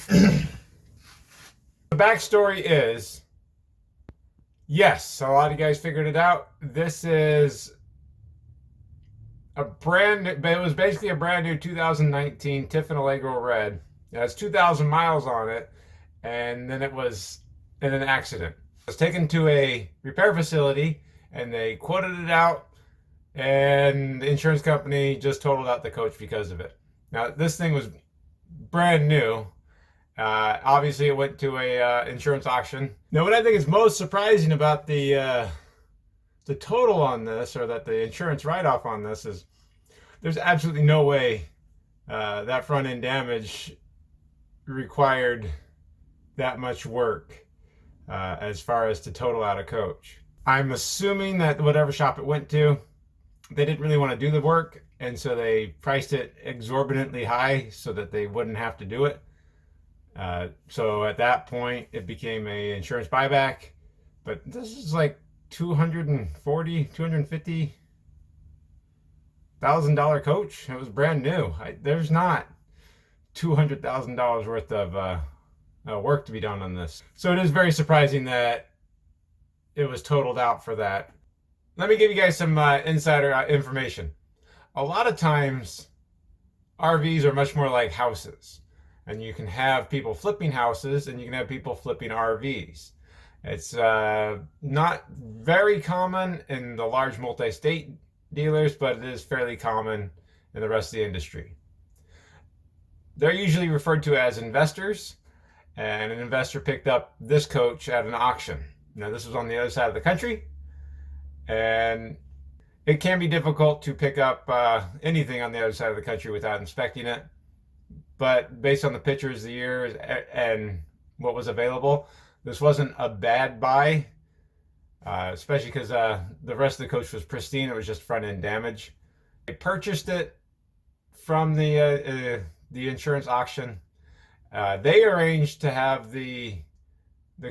The backstory is, yes, a lot of you guys figured it out. This is it was basically a brand new 2019 Tiffin Allegro Red. It has 2,000 miles on it, and then it was in an accident. It was taken to a repair facility, and they quoted it out, and the insurance company just totaled out the coach because of it. Now, this thing was brand new. Obviously, it went to a insurance auction. Now, what I think is most surprising about the total on this, or that the insurance write-off on this, is there's absolutely no way that front end damage required that much work as far as to total out a coach. I'm assuming that whatever shop it went to, they didn't really want to do the work, and so they priced it exorbitantly high so that they wouldn't have to do it. So at that point, it became a insurance buyback. But this is like $250,000 coach. It was brand new. There's not $200,000 worth of work to be done on this. So it is very surprising that it was totaled out for that. Let me give you guys some insider information. A lot of times, RVs are much more like houses. And you can have people flipping houses, and you can have people flipping RVs. It's not very common in the large multi-state dealers, but it is fairly common in the rest of the industry. They're usually referred to as investors, and an investor picked up this coach at an auction. Now, this was on the other side of the country, and it can be difficult to pick up anything on the other side of the country without inspecting it. But based on the pictures, the years, and what was available, this wasn't a bad buy, especially because the rest of the coach was pristine. It was just front end damage. I purchased it from the insurance auction. They arranged to have the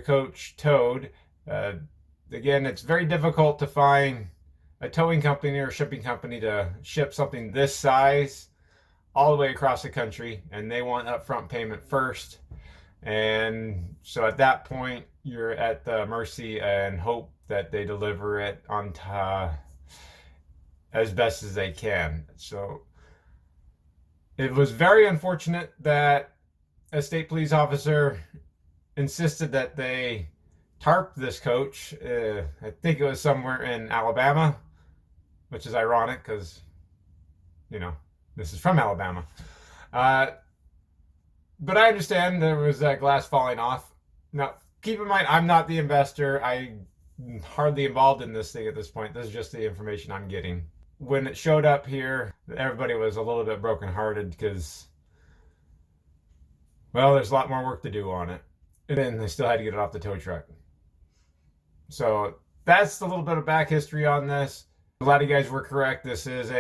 coach towed. Again, it's very difficult to find a towing company or shipping company to ship something this size all the way across the country, and they want upfront payment first. And so at that point, you're at the mercy and hope that they deliver it on time as best as they can. So it was very unfortunate that a state police officer insisted that they tarp this coach. I think it was somewhere in Alabama, which is ironic because, this is from Alabama. But I understand there was that glass falling off. Now, keep in mind, I'm not the investor. I'm hardly involved in this thing at this point. This is just the information I'm getting. When it showed up here, everybody was a little bit brokenhearted because, well, there's a lot more work to do on it. And then they still had to get it off the tow truck. So that's a little bit of back history on this. A lot of you guys were correct. This is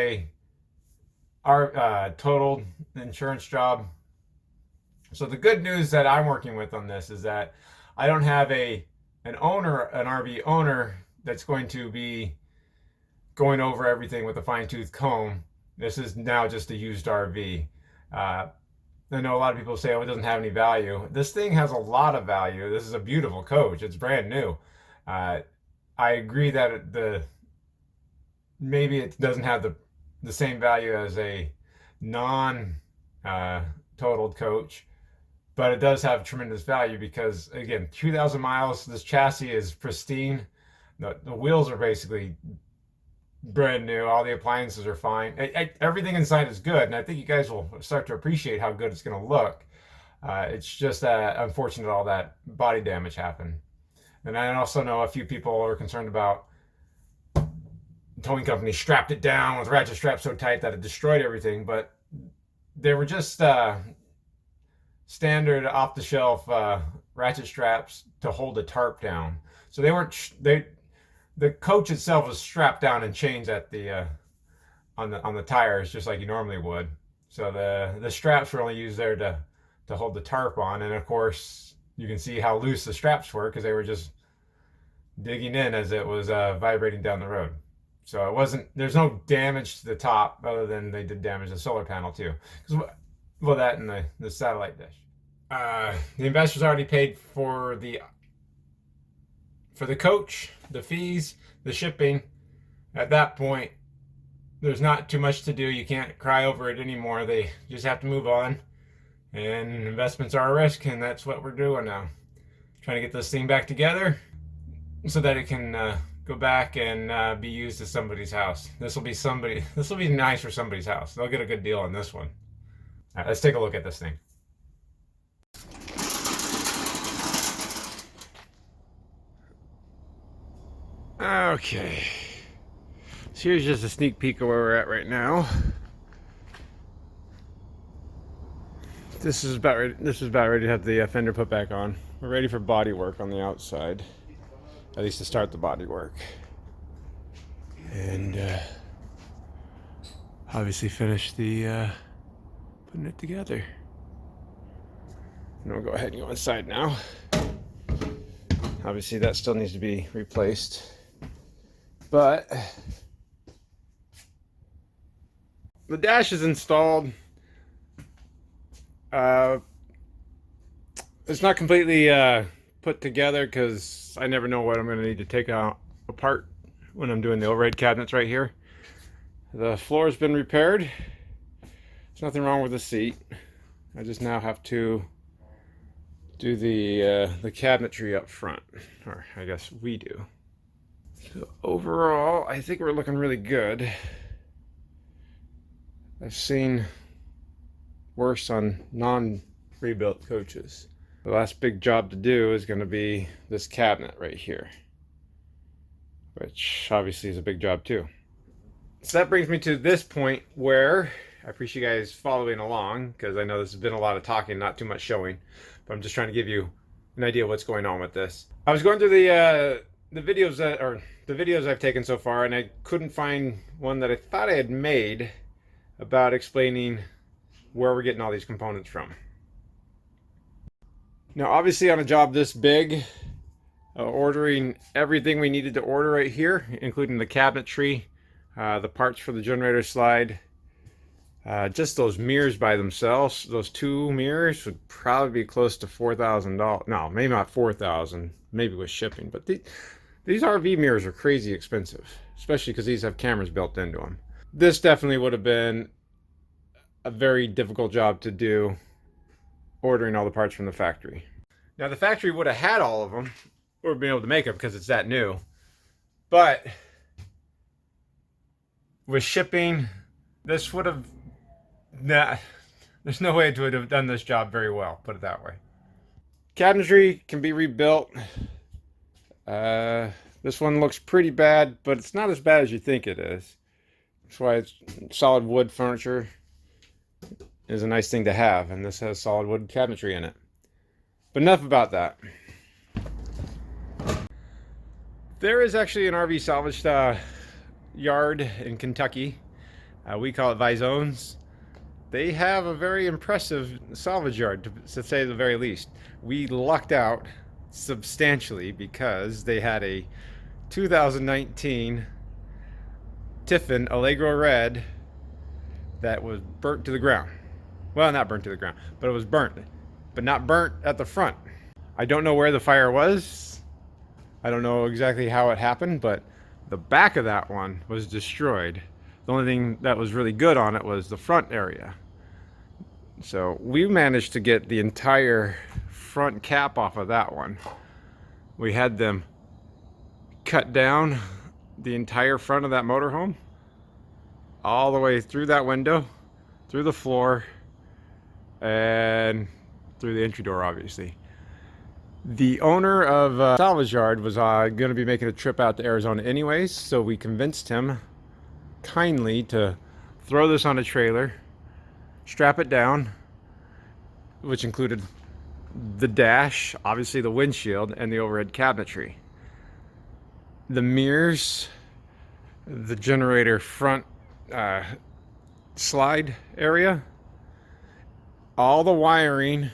our total insurance job. So the good news that I'm working with on this is that I don't have an RV owner that's going to be going over everything with a fine-tooth comb. This is now just a used RV. I know a lot of people say, oh, it doesn't have any value. This thing has a lot of value. This is a beautiful coach. It's brand new. I agree that maybe it doesn't have the same value as a non-totaled coach, but it does have tremendous value because, again, 2,000 miles, this chassis is pristine. The wheels are basically brand new. All the appliances are fine. Everything inside is good, and I think you guys will start to appreciate how good it's going to look. It's just unfortunate all that body damage happened. And I also know a few people are concerned about towing company strapped it down with ratchet straps so tight that it destroyed everything, but they were just standard off-the-shelf ratchet straps to hold the tarp down. So they weren't. The coach itself was strapped down in chains at the on the tires, just like you normally would. So the straps were only used there to hold the tarp on, and of course you can see how loose the straps were because they were just digging in as it was vibrating down the road. So it wasn't. There's no damage to the top other than they did damage to the solar panel too. Well, that and the satellite dish. The investors already paid for the coach, the fees, the shipping. At that point, there's not too much to do. You can't cry over it anymore. They just have to move on. And investments are a risk, and that's what we're doing now. Trying to get this thing back together so that it can go back and be used as somebody's house. This will be nice for somebody's house. They'll get a good deal on this one. All right, let's take a look at this thing. Okay. So here's just a sneak peek of where we're at right now. This is about ready to have the fender put back on. We're ready for body work on the outside, at least to start the body work, and obviously finish the putting it together. And we'll go ahead and go inside now. Obviously that still needs to be replaced, but the dash is installed. It's not completely put together because I never know what I'm going to need to take out apart when I'm doing the overhead cabinets right here. The floor has been repaired. There's nothing wrong with the seat. I just now have to do the cabinetry up front, or I guess we do. So overall, I think we're looking really good. I've seen worse on non-rebuilt coaches. The last big job to do is going to be this cabinet right here, which obviously is a big job too. So that brings me to this point where I appreciate you guys following along, because I know this has been a lot of talking, not too much showing, but I'm just trying to give you an idea of what's going on with this. I was going through the videos I've taken so far, and I couldn't find one that I thought I had made about explaining where we're getting all these components from. Now, obviously on a job this big, ordering everything we needed to order right here, including the cabinetry, the parts for the generator slide, just those mirrors by themselves, those two mirrors would probably be close to $4,000. No, maybe not 4,000, maybe with shipping, but these RV mirrors are crazy expensive, especially because these have cameras built into them. This definitely would have been a very difficult job to do, ordering all the parts from the factory. Now the factory would have had all of them, or been able to make them because it's that new, but with shipping, this would have there's no way to have done this job very well, put it that way. Cabinetry can be rebuilt. This one looks pretty bad, but it's not as bad as you think it is. That's why it's solid wood furniture is a nice thing to have, and this has solid wood cabinetry in it. But enough about that. There is actually an RV salvage yard in Kentucky. We call it Visone's. They have a very impressive salvage yard, to say the very least. We lucked out substantially because they had a 2019 Tiffin Allegro Red that was burnt to the ground. Well, not burnt to the ground, but it was burnt, but not burnt at the front. I don't know where the fire was. I don't know exactly how it happened, but the back of that one was destroyed. The only thing that was really good on it was the front area. So we managed to get the entire front cap off of that one. We had them cut down the entire front of that motorhome, all the way through that window, through the floor, and through the entry door, obviously. The owner of Salvage Yard was going to be making a trip out to Arizona anyways, so we convinced him kindly to throw this on a trailer, strap it down, which included the dash, obviously the windshield, and the overhead cabinetry. The mirrors, the generator front slide area, all the wiring,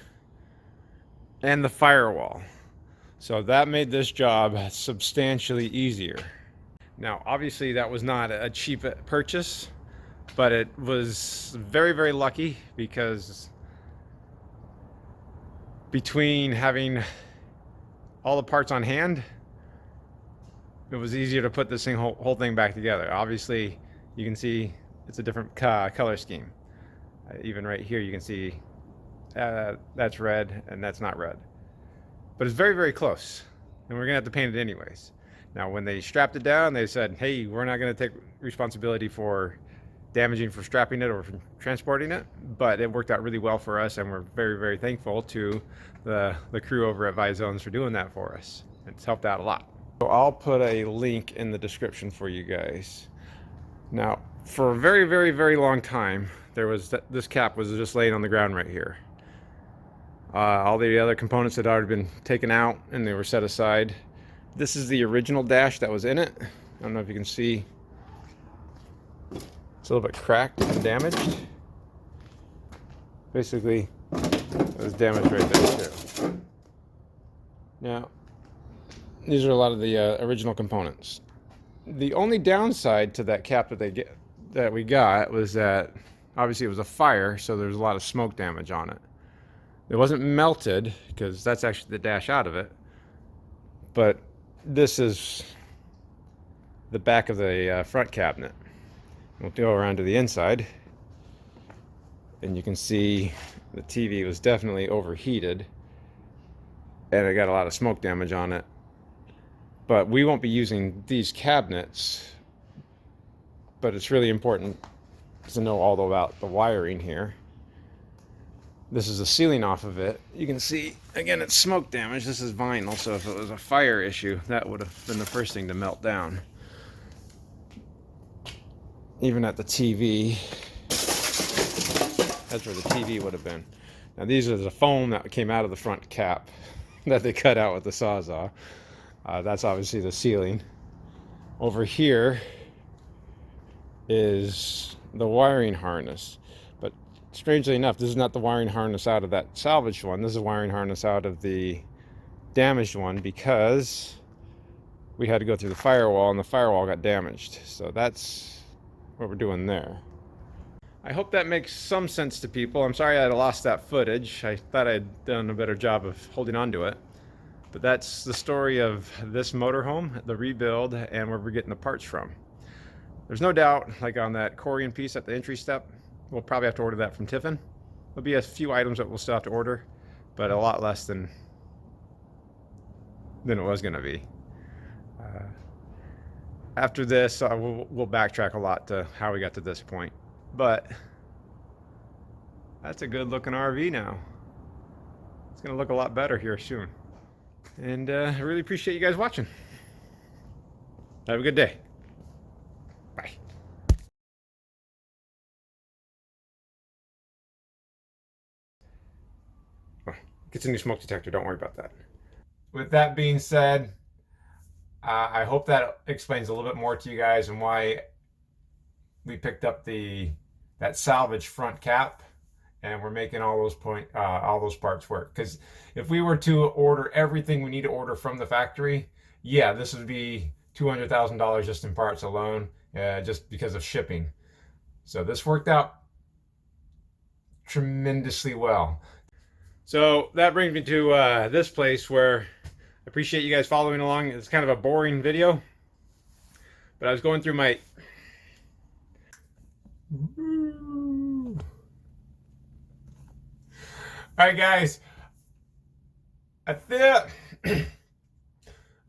and the firewall. So that made this job substantially easier. Now, obviously that was not a cheap purchase, but it was very, very lucky because between having all the parts on hand, it was easier to put this whole thing back together. Obviously, you can see it's a different color scheme. Even right here, you can see that's red and that's not red. But it's very, very close. And we're gonna have to paint it anyways. Now, when they strapped it down, they said, hey, we're not gonna take responsibility for damaging for strapping it or for transporting it, but it worked out really well for us, and we're very, very thankful to the crew over at Visone for doing that for us. It's helped out a lot. So I'll put a link in the description for you guys. Now, for a very, very, very long time, this cap was just laying on the ground right here. All the other components had already been taken out and they were set aside. This is the original dash that was in it. I don't know if you can see. It's a little bit cracked and damaged. Basically, it was damaged right there too. Now, these are a lot of the original components. The only downside to that cap that we got was that obviously it was a fire, so there's a lot of smoke damage on it. It wasn't melted because that's actually the dash out of it, but this is the back of the front cabinet. We'll go around to the inside and you can see the TV was definitely overheated and it got a lot of smoke damage on it. But we won't be using these cabinets, but it's really important to know all about the wiring here. This is the ceiling off of it. You can see, again, it's smoke damage. This is vinyl, so if it was a fire issue, that would have been the first thing to melt down. Even at the TV, that's where the TV would have been. Now these are the foam that came out of the front cap that they cut out with the Sawzall. That's obviously the ceiling. Over here is the wiring harness. But strangely enough, this is not the wiring harness out of that salvaged one. This is a wiring harness out of the damaged one because we had to go through the firewall and the firewall got damaged. So that's what we're doing there. I hope that makes some sense to people. I'm sorry I lost that footage. I thought I'd done a better job of holding on to it. But that's the story of this motorhome, the rebuild, and where we're getting the parts from. There's no doubt, like on that Corian piece at the entry step, we'll probably have to order that from Tiffin. There'll be a few items that we'll still have to order, but a lot less than it was going to be. After this, we'll backtrack a lot to how we got to this point. But that's a good looking RV now. It's going to look a lot better here soon. And I really appreciate you guys watching. Have a good day. Bye. Oh, gets a new smoke detector, don't worry about that. With that being said, I hope that explains a little bit more to you guys and why we picked up that salvage front cap, and we're making all those parts work. Because if we were to order everything we need to order from the factory, yeah, this would be $200,000 just in parts alone, just because of shipping. So this worked out tremendously well. So that brings me to this place where I appreciate you guys following along. It's kind of a boring video, but I was going through my all right, guys. I feel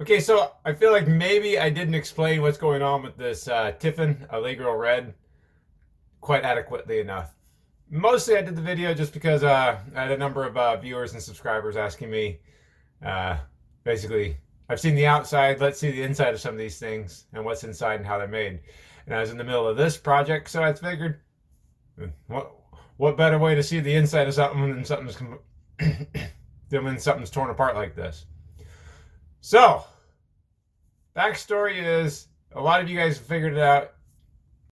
okay. So I feel like maybe I didn't explain what's going on with this Tiffin Allegro Red quite adequately enough. Mostly, I did the video just because I had a number of viewers and subscribers asking me. Basically, I've seen the outside. Let's see the inside of some of these things and what's inside and how they're made. And I was in the middle of this project, so I figured, what better way to see the inside of something than when something's torn apart like this. So, backstory is, a lot of you guys figured it out.